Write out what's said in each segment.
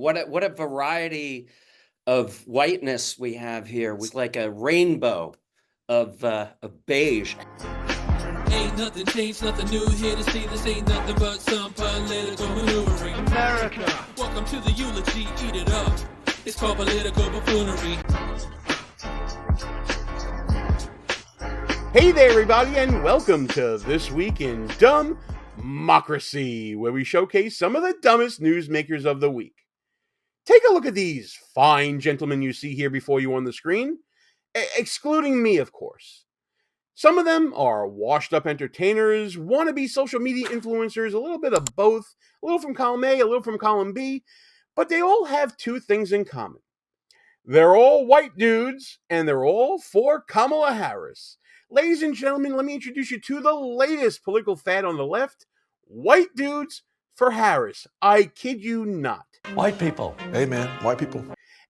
What a variety of whiteness we have here, with like a rainbow of beige. Ain't nothing changed, nothing new here to see. This ain't nothing but some political maneuvering. America. Welcome to the eulogy, eat it up. It's called political buffoonery. Hey there, everybody, and welcome to This Week in DUMBmocracy, where we showcase some of the dumbest newsmakers of the week. Take a look at these fine gentlemen you see here before you on the screen, excluding me, of course. Some of them are washed-up entertainers, wannabe social media influencers, a little bit of both, a little from column A, a little from column B, but they all have two things in common. They're all white dudes, and they're all for Kamala Harris. Ladies and gentlemen, let me introduce you to the latest political fad on the left, white dudes for Harris. I kid you not. White people. Hey man, white people.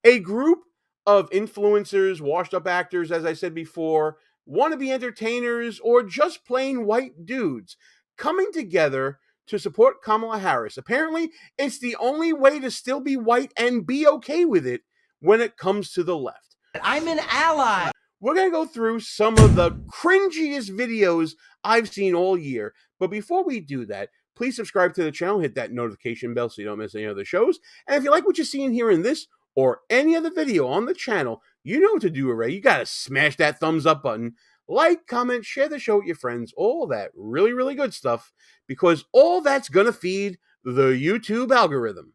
A group of influencers, washed-up actors, as I said before, wannabe entertainers, or just plain white dudes coming together to support Kamala Harris. Apparently, it's the only way to still be white and be okay with it when it comes to the left. I'm an ally. We're going to go through some of the cringiest videos I've seen all year. But before we do that, please subscribe to the channel, hit that notification bell so you don't miss any other shows. And if you like what you're seeing here in this or any other video on the channel, you know what to do already. You got to smash that thumbs up button, like, comment, share the show with your friends, all that really, really good stuff, because all that's going to feed the YouTube algorithm.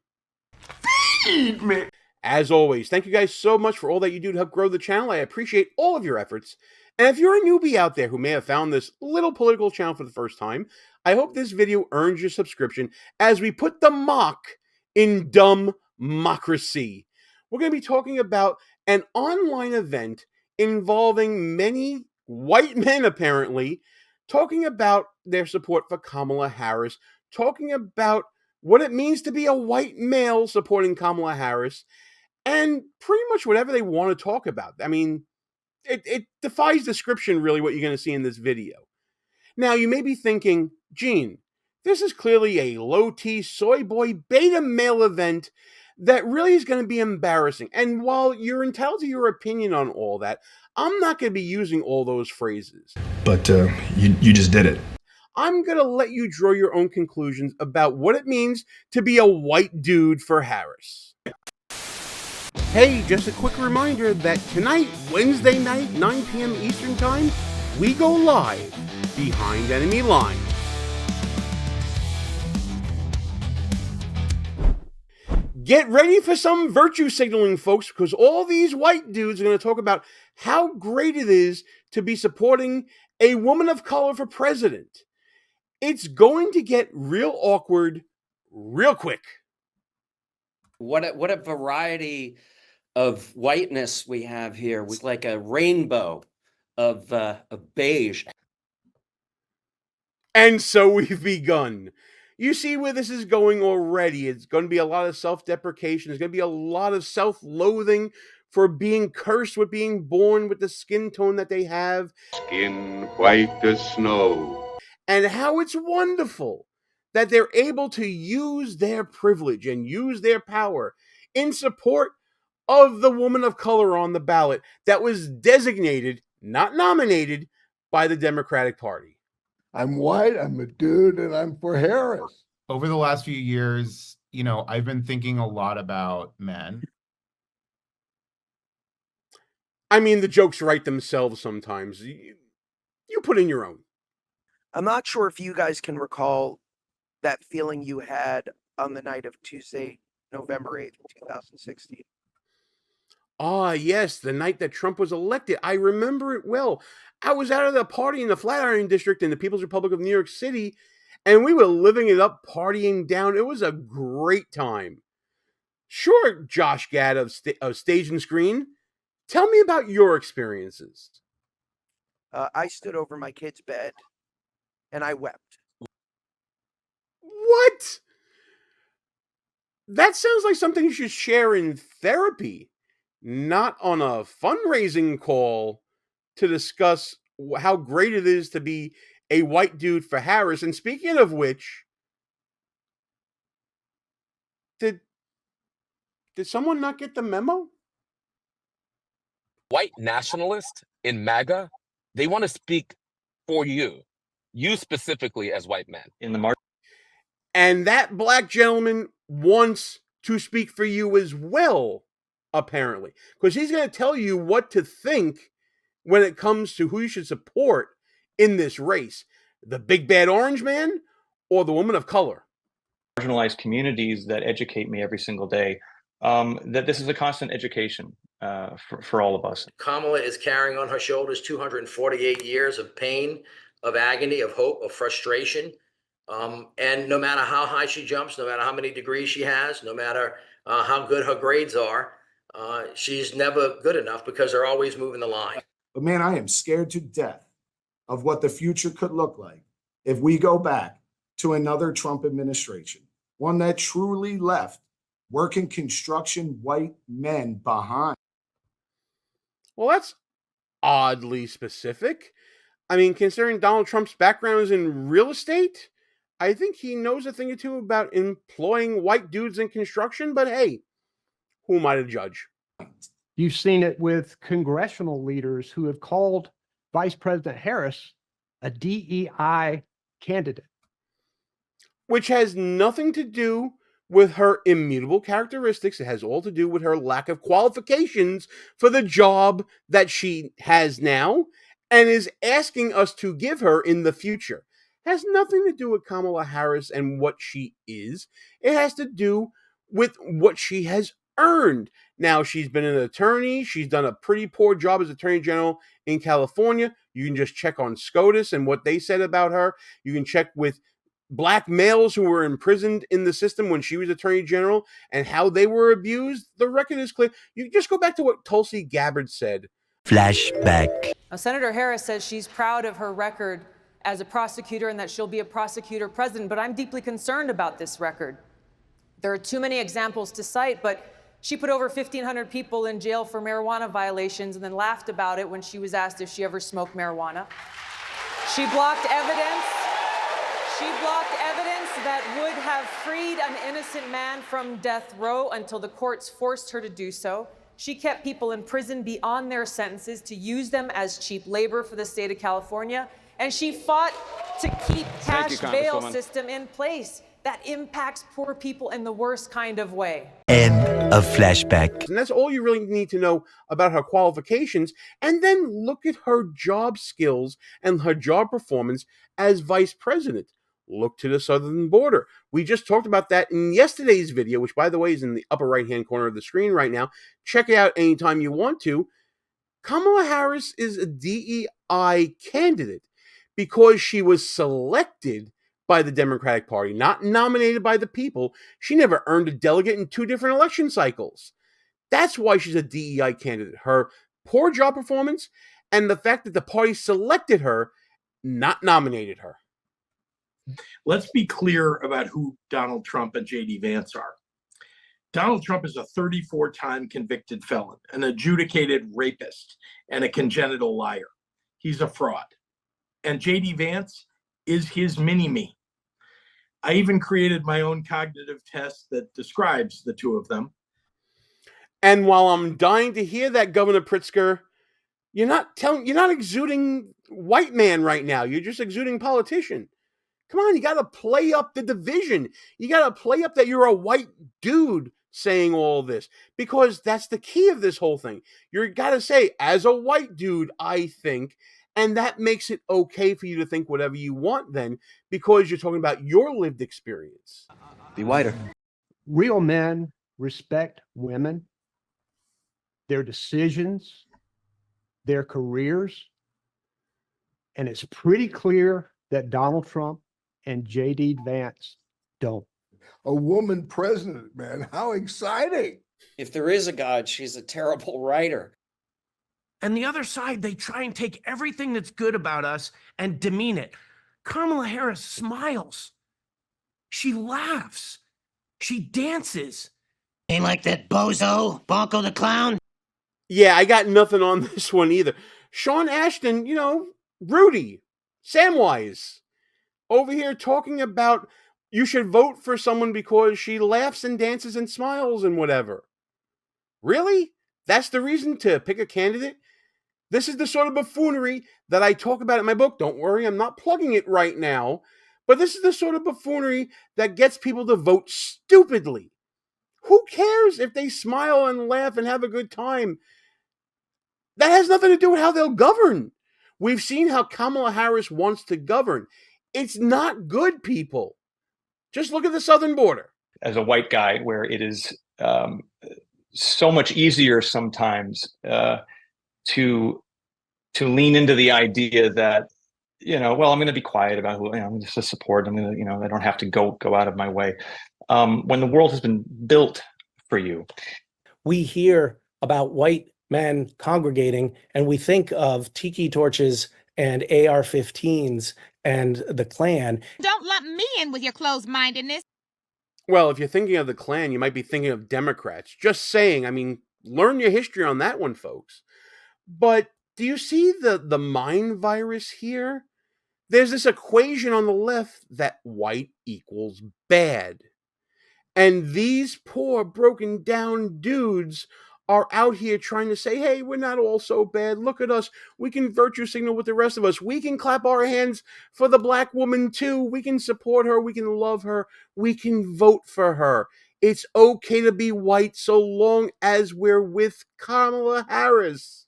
Feed me. As always, thank you guys so much for all that you do to help grow the channel. I appreciate all of your efforts. And if you're a newbie out there who may have found this little political channel for the first time, I hope this video earns your subscription as we put the mock in DUMBmocracy. We're going to be talking about an online event involving many white men, apparently, talking about their support for Kamala Harris, talking about what it means to be a white male supporting Kamala Harris, and pretty much whatever they want to talk about. I mean, it defies description, really, what you're going to see in this video. Now, you may be thinking, Gene, this is clearly a low-T soy boy beta male event that really is going to be embarrassing. And while you're entitled to your opinion on all that, I'm not going to be using all those phrases. But you just did it. I'm going to let you draw your own conclusions about what it means to be a white dude for Harris. Hey, just a quick reminder that tonight, Wednesday night, 9 p.m. Eastern Time, we go live behind enemy lines. Get ready for some virtue signaling, folks, because all these white dudes are going to talk about how great it is to be supporting a woman of color for president. It's going to get real awkward real quick. What a variety of whiteness we have here, with like a rainbow of beige. And so we've begun. You see where this is going already. It's going to be a lot of self-deprecation. There's going to be a lot of self-loathing for being cursed with being born with the skin tone that they have. Skin white as snow. And how it's wonderful that they're able to use their privilege and use their power in support of the woman of color on the ballot that was designated, not nominated, by the Democratic Party. I'm white, I'm a dude, and I'm for Harris. Over the last few years, I've been thinking a lot about men. I mean, the jokes write themselves sometimes. You put in your own. I'm not sure if you guys can recall that feeling you had on the night of Tuesday, November 8th, 2016. Ah, yes, the night that Trump was elected. I remember it well. I was out of the party in the Flatiron District in the People's Republic of New York City, and we were living it up, partying down. It was a great time. Sure, Josh Gad of Stage and Screen, tell me about your experiences. I stood over my kid's bed, and I wept. What? That sounds like something you should share in therapy, not on a fundraising call to discuss how great it is to be a white dude for Harris. And speaking of which, did Did someone not get the memo? White nationalists in MAGA, they want to speak for you specifically as white men. In the market. And that black gentleman wants to speak for you as well, apparently, because he's going to tell you what to think when it comes to who you should support in this race. The big bad orange man or the woman of color? Marginalized communities that educate me every single day. That this is a constant education for all of us. Kamala is carrying on her shoulders 248 years of pain, of agony, of hope, of frustration. And no matter how high she jumps, no matter how many degrees she has, no matter how good her grades are, she's never good enough because they're always moving the line. But man, I am scared to death of what the future could look like if we go back to another Trump administration, one that truly left working construction white men behind. Well, that's oddly specific. I mean, considering Donald Trump's background is in real estate, I think he knows a thing or two about employing white dudes in construction, but hey, who am I to judge? You've seen it with congressional leaders who have called Vice President Harris a DEI candidate. Which has nothing to do with her immutable characteristics. It has all to do with her lack of qualifications for the job that she has now and is asking us to give her in the future. It has nothing to do with Kamala Harris and what she is. It has to do with what she has earned. Now, she's been an attorney. She's done a pretty poor job as Attorney General in California. You can just check on SCOTUS and what they said about her. You can check with black males who were imprisoned in the system when she was Attorney General and how they were abused. The record is clear. You just go back to what Tulsi Gabbard said. Flashback. Senator Harris says she's proud of her record as a prosecutor and that she'll be a prosecutor president, but I'm deeply concerned about this record. There are too many examples to cite, but she put over 1,500 people in jail for marijuana violations and then laughed about it when she was asked if she ever smoked marijuana. She blocked evidence. She blocked evidence that would have freed an innocent man from death row until the courts forced her to do so. She kept people in prison beyond their sentences to use them as cheap labor for the state of California. And she fought to keep cash bail system in place that impacts poor people in the worst kind of way. End of flashback. And that's all you really need to know about her qualifications. And then look at her job skills and her job performance as vice president. Look to the southern border. We just talked about that in yesterday's video, which, by the way, is in the upper right-hand corner of the screen right now. Check it out anytime you want to. Kamala Harris is a DEI candidate because she was selected by the Democratic Party, not nominated by the people. She never earned a delegate in 2 different election cycles. That's why she's a DEI candidate. Her poor job performance and the fact that the party selected her, not nominated her. Let's be clear about who Donald Trump and J.D. Vance are. Donald Trump is a 34-time convicted felon, an adjudicated rapist, and a congenital liar. He's a fraud. And J.D. Vance is his mini-me. I even created my own cognitive test that describes the two of them. And while I'm dying to hear that, Governor Pritzker, you're not exuding white man right now. You're just exuding politician. Come on, you got to play up the division. You got to play up that you're a white dude saying all this, because that's the key of this whole thing. You got to say, as a white dude, I think, and that makes it okay for you to think whatever you want then, because you're talking about your lived experience. Be whiter. Real men respect women, their decisions, their careers, and it's pretty clear that Donald Trump and J.D. Vance don't. A woman president, man. How exciting. If there is a God, she's a terrible writer. And the other side, they try and take everything that's good about us and demean it. Kamala Harris smiles. She laughs. She dances. Ain't like that bozo, Bonko the Clown. Yeah, I got nothing on this one either. Sean Ashton, Rudy, Samwise, over here talking about you should vote for someone because she laughs and dances and smiles and whatever. Really? That's the reason to pick a candidate? This is the sort of buffoonery that I talk about in my book. Don't worry, I'm not plugging it right now. But this is the sort of buffoonery that gets people to vote stupidly. Who cares if they smile and laugh and have a good time? That has nothing to do with how they'll govern. We've seen how Kamala Harris wants to govern. It's not good, people. Just look at the southern border. As a white guy, where it is so much easier sometimes to lean into the idea that, well, I'm going to be quiet about who I'm just a support. I'm going to, I don't have to go out of my way. When the world has been built for you. We hear about white men congregating and we think of tiki torches and AR-15s and the Klan. Don't lump me in with your closed-mindedness. Well, if you're thinking of the Klan, you might be thinking of Democrats. Just saying, I mean, learn your history on that one, folks. But do you see the mind virus here? There's this equation on the left that white equals bad. And these poor, broken down dudes are out here trying to say, hey, we're not all so bad. Look at us. We can virtue signal with the rest of us. We can clap our hands for the black woman too. We can support her. We can love her. We can vote for her. It's okay to be white so long as we're with Kamala Harris.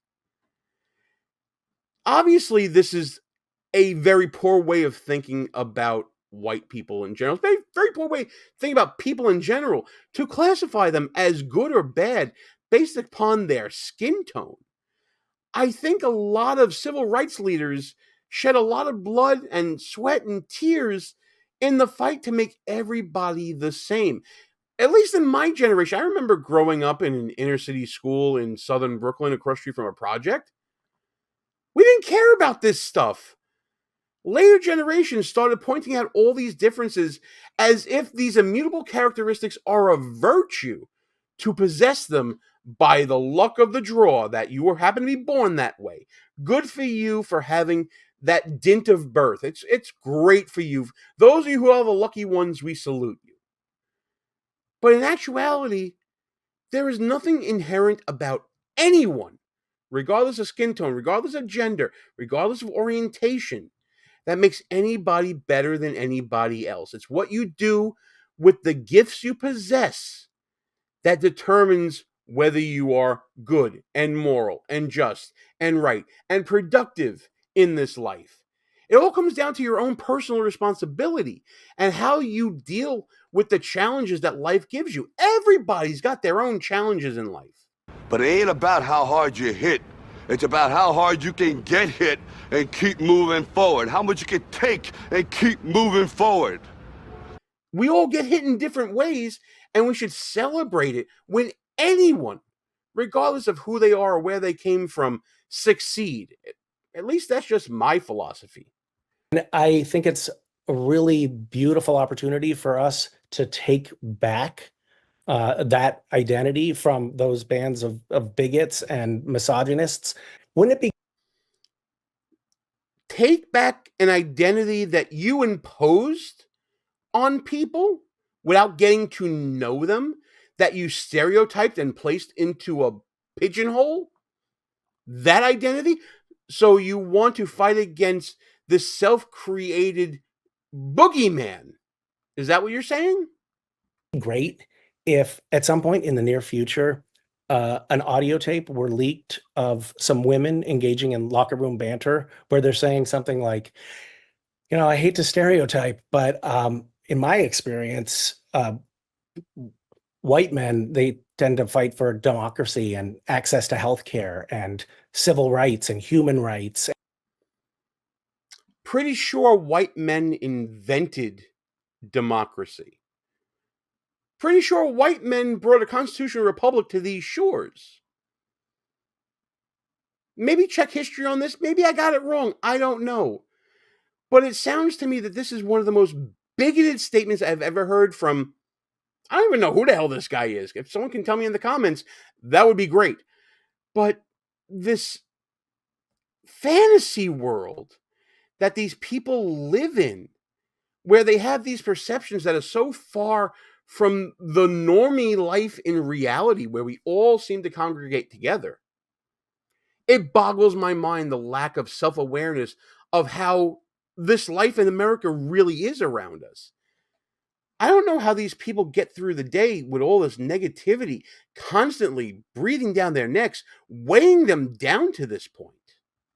Obviously, this is a very poor way of thinking about white people in general. Very, very poor way to think about people in general, to classify them as good or bad based upon their skin tone. I think a lot of civil rights leaders shed a lot of blood and sweat and tears in the fight to make everybody the same. At least in my generation, I remember growing up in an inner city school in southern Brooklyn across the street from a project. We didn't care about this stuff. Later generations started pointing out all these differences as if these immutable characteristics are a virtue to possess them by the luck of the draw, that you happen to be born that way. Good for you for having that dint of birth. It's great for you. Those of you who are the lucky ones, we salute you. But in actuality, there is nothing inherent about anyone, regardless of skin tone, regardless of gender, regardless of orientation, that makes anybody better than anybody else. It's what you do with the gifts you possess that determines whether you are good and moral and just and right and productive in this life. It all comes down to your own personal responsibility and how you deal with the challenges that life gives you. Everybody's got their own challenges in life. But it ain't about how hard you hit. It's about how hard you can get hit and keep moving forward. How much you can take and keep moving forward. We all get hit in different ways, and we should celebrate it when anyone, regardless of who they are or where they came from, succeed. At least that's just my philosophy. And I think it's a really beautiful opportunity for us to take back that identity from those bands of bigots and misogynists. Wouldn't it be? Take back an identity that you imposed on people without getting to know them, that you stereotyped and placed into a pigeonhole? That identity? So you want to fight against this self-created boogeyman. Is that what you're saying? Great if at some point in the near future, an audio tape were leaked of some women engaging in locker room banter where they're saying something like, I hate to stereotype, but in my experience, white men, they tend to fight for democracy and access to healthcare and civil rights and human rights. Pretty sure white men invented democracy. Pretty sure white men brought a constitutional republic to these shores. Maybe check history on this. Maybe I got it wrong. I don't know. But it sounds to me that this is one of the most bigoted statements I've ever heard from, I don't even know who the hell this guy is. If someone can tell me in the comments, that would be great. But this fantasy world that these people live in, where they have these perceptions that are so far from the normie life in reality where we all seem to congregate together. It boggles my mind the lack of self-awareness of how this life in America really is around us. I don't know how these people get through the day with all this negativity constantly breathing down their necks, weighing them down to this point.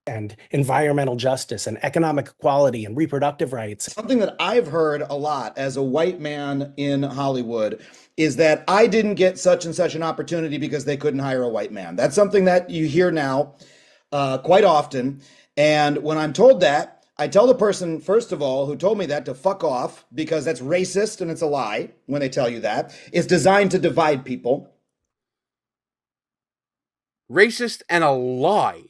And environmental justice and economic equality and reproductive rights. Something that I've heard a lot as a white man in Hollywood is that I didn't get such and such an opportunity because they couldn't hire a white man. That's something that you hear now quite often. And when I'm told that, I tell the person, first of all, who told me that to fuck off, because that's racist and it's a lie when they tell you that. It's designed to divide people. Racist and a lie.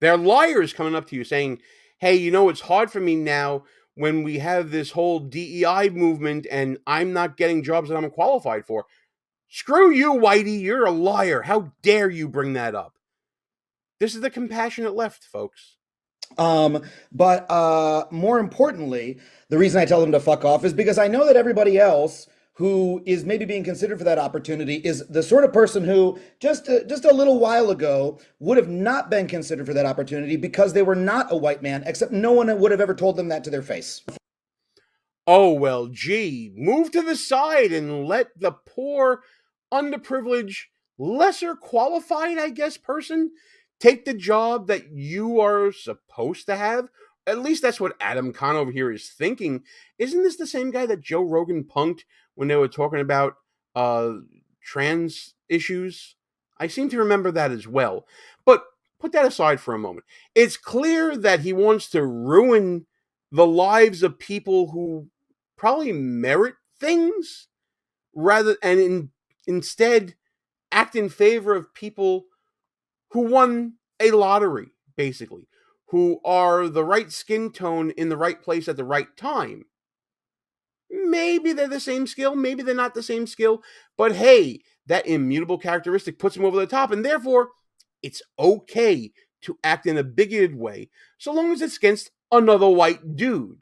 They're liars coming up to you saying, hey, you know, it's hard for me now when we have this whole DEI movement and I'm not getting jobs that I'm qualified for. Screw you, Whitey. You're a liar. How dare you bring that up? This is the compassionate left, folks. But more importantly, the reason I tell them to fuck off is because I know that everybody else who is maybe being considered for that opportunity is the sort of person who just a little while ago would have not been considered for that opportunity because they were not a white man, except no one would have ever told them that to their face. Oh, well, gee, move to the side and let the poor, underprivileged, lesser qualified, I guess, person take the job that you are supposed to have. At least that's what Adam Kahn over here is thinking. Isn't this the same guy that Joe Rogan punked when they were talking about trans issues? I seem to remember that as well. But put that aside for a moment. It's clear that he wants to ruin the lives of people who probably merit things instead act in favor of people who won a lottery, basically, who are the right skin tone in the right place at the right time. Maybe they're the same skill, maybe they're not the same skill, but hey, that immutable characteristic puts them over the top, and therefore, it's okay to act in a bigoted way, so long as it's against another white dude.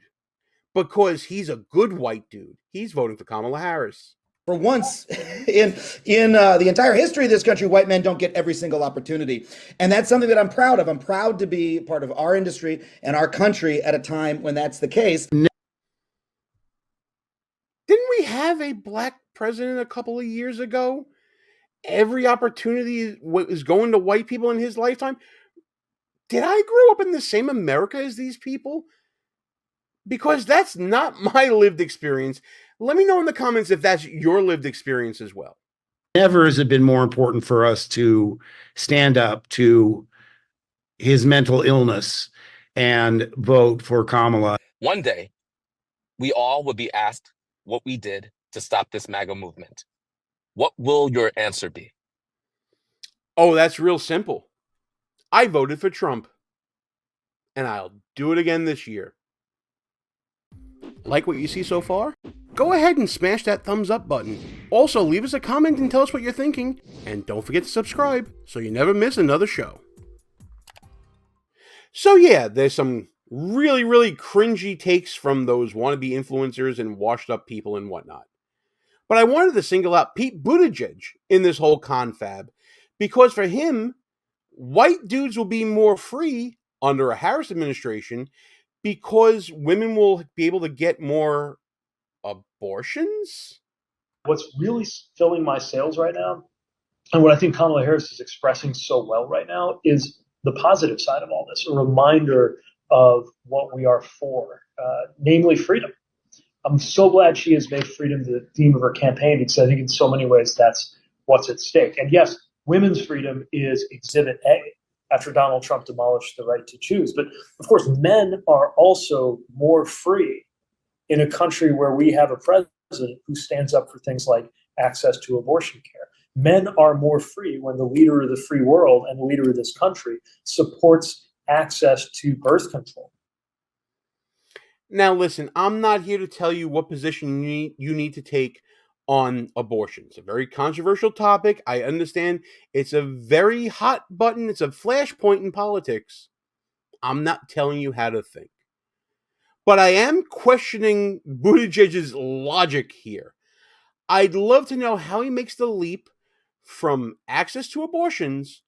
Because he's a good white dude. He's voting for Kamala Harris. For once in the entire history of this country, white men don't get every single opportunity. And that's something that I'm proud of. I'm proud to be part of our industry and our country at a time when that's the case. Didn't we have a black president a couple of years ago? Every opportunity was going to white people in his lifetime. Did I grow up in the same America as these people? Because that's not my lived experience. Let me know in the comments if that's your lived experience as well. Never has it been more important for us to stand up to his mental illness and vote for Kamala. One day, we all will be asked what we did to stop this MAGA movement. What will your answer be? Oh, that's real simple. I voted for Trump. And I'll do it again this year. Like what you see so far? Go ahead and smash that thumbs up button. Also, leave us a comment and tell us what you're thinking. And don't forget to subscribe so you never miss another show. So yeah, there's some really, really cringy takes from those wannabe influencers and washed up people and whatnot. But I wanted to single out Pete Buttiegieg in this whole confab because for him, white dudes will be more free under a Harris administration because women will be able to get more abortions? What's really filling my sails right now, and what I think Kamala Harris is expressing so well right now, is the positive side of all this, a reminder of what we are for, namely freedom. I'm so glad she has made freedom the theme of her campaign because I think in so many ways that's what's at stake. And yes, women's freedom is Exhibit A after Donald Trump demolished the right to choose. But of course, men are also more free in a country where we have a president who stands up for things like access to abortion care. Men are more free when the leader of the free world and the leader of this country supports access to birth control. Now listen, I'm not here to tell you what position you need to take on abortion. It's a very controversial topic. I understand it's a very hot button. It's a flashpoint in politics. I'm not telling you how to think. But I am questioning Buttigieg's logic here. I'd love to know how he makes the leap from access to abortions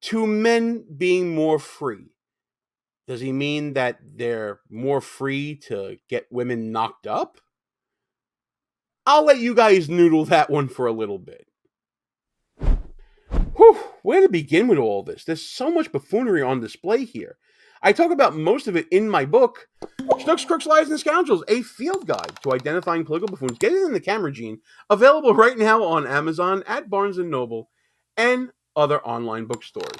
to men being more free. Does he mean that they're more free to get women knocked up? I'll let you guys noodle that one for a little bit. Whew, where to begin with all this? There's so much buffoonery on display here. I talk about most of it in my book, Schnooks, Crooks, Liars, and Scoundrels, a field guide to identifying political buffoons. Get it in the camera, Gene. Available right now on Amazon, at Barnes & Noble, and other online bookstores.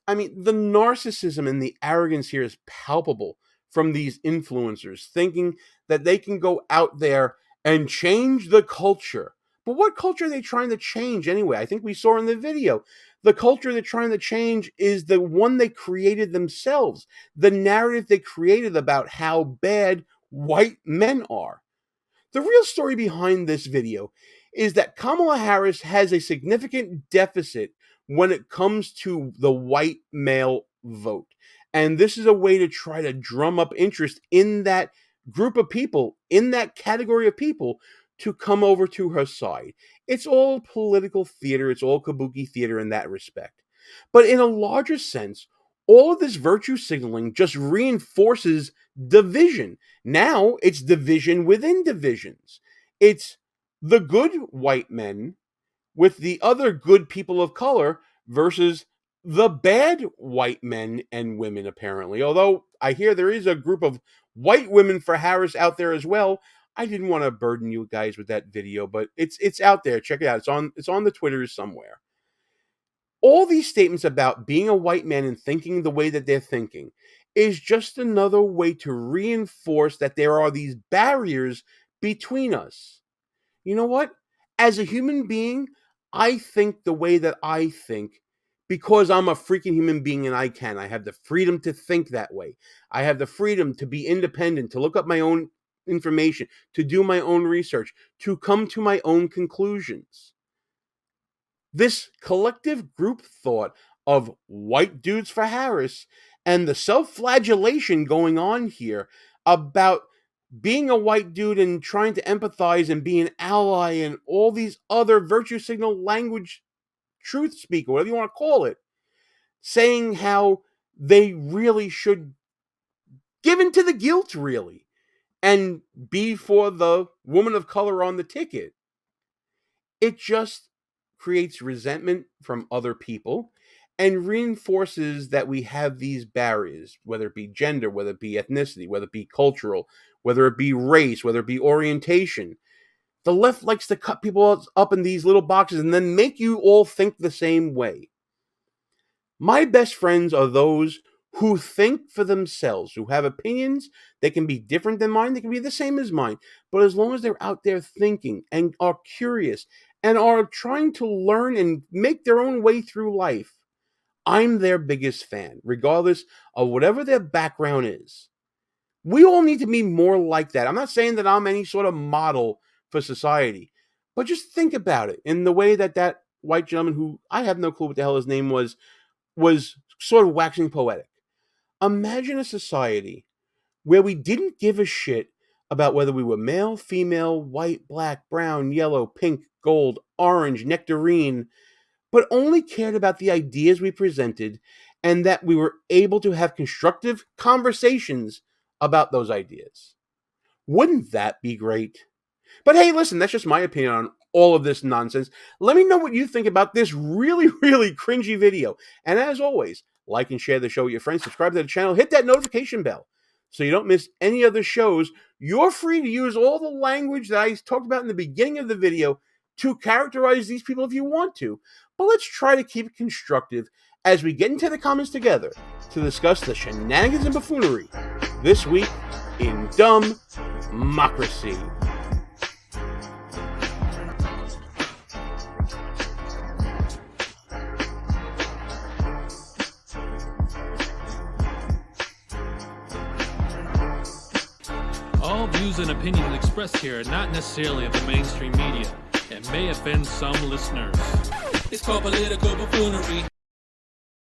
I mean, the narcissism and the arrogance here is palpable from these influencers, thinking that they can go out there and change the culture. But what culture are they trying to change anyway? I think we saw in the video. The culture they're trying to change is the one they created themselves. The narrative they created about how bad white men are. The real story behind this video is that Kamala Harris has a significant deficit when it comes to the white male vote. And this is a way to try to drum up interest in that group of people, in that category of people, to come over to her side. It's all political theater. It's all kabuki theater in that respect. But in a larger sense, all of this virtue signaling just reinforces division. Now it's division within divisions. It's the good white men with the other good people of color versus the bad white men and women, apparently. Although I hear there is a group of white women for Harris out there as well. I didn't want to burden you guys with that video, but it's out there. Check it out. It's on the Twitters somewhere. All these statements about being a white man and thinking the way that they're thinking is just another way to reinforce that there are these barriers between us. You know what? As a human being, I think the way that I think because I'm a freaking human being and I have the freedom to think that way. I have the freedom to be independent, to look up my own information, to do my own research, to come to my own conclusions. This collective group thought of white dudes for Harris and the self-flagellation going on here about being a white dude and trying to empathize and be an ally and all these other virtue signal language truth speaker, whatever you want to call it, saying how they really should give in to the guilt, really, and be for the woman of color on the ticket. It just creates resentment from other people and reinforces that we have these barriers, whether it be gender, whether it be ethnicity, whether it be cultural, whether it be race, whether it be orientation. The left likes to cut people up in these little boxes and then make you all think the same way. My best friends are those who think for themselves, who have opinions. They can be different than mine. They can be the same as mine. But as long as they're out there thinking and are curious and are trying to learn and make their own way through life, I'm their biggest fan, regardless of whatever their background is. We all need to be more like that. I'm not saying that I'm any sort of model for society, but just think about it in the way that that white gentleman, who I have no clue what the hell his name was sort of waxing poetic. Imagine a society where we didn't give a shit about whether we were male, female, white, black, brown, yellow, pink, gold, orange, nectarine, but only cared about the ideas we presented and that we were able to have constructive conversations about those ideas. Wouldn't that be great? But hey, listen, that's just my opinion on all of this nonsense. Let me know what you think about this really, really cringy video. And as always, like and share the show with your friends, subscribe to the channel, hit that notification bell so you don't miss any other shows. You're free to use all the language that I talked about in the beginning of the video to characterize these people if you want to. But let's try to keep it constructive as we get into the comments together to discuss the shenanigans and buffoonery this week in DUMBmocracy. All views and opinions expressed here are not necessarily of the mainstream media and may offend some listeners. It's called political buffoonery.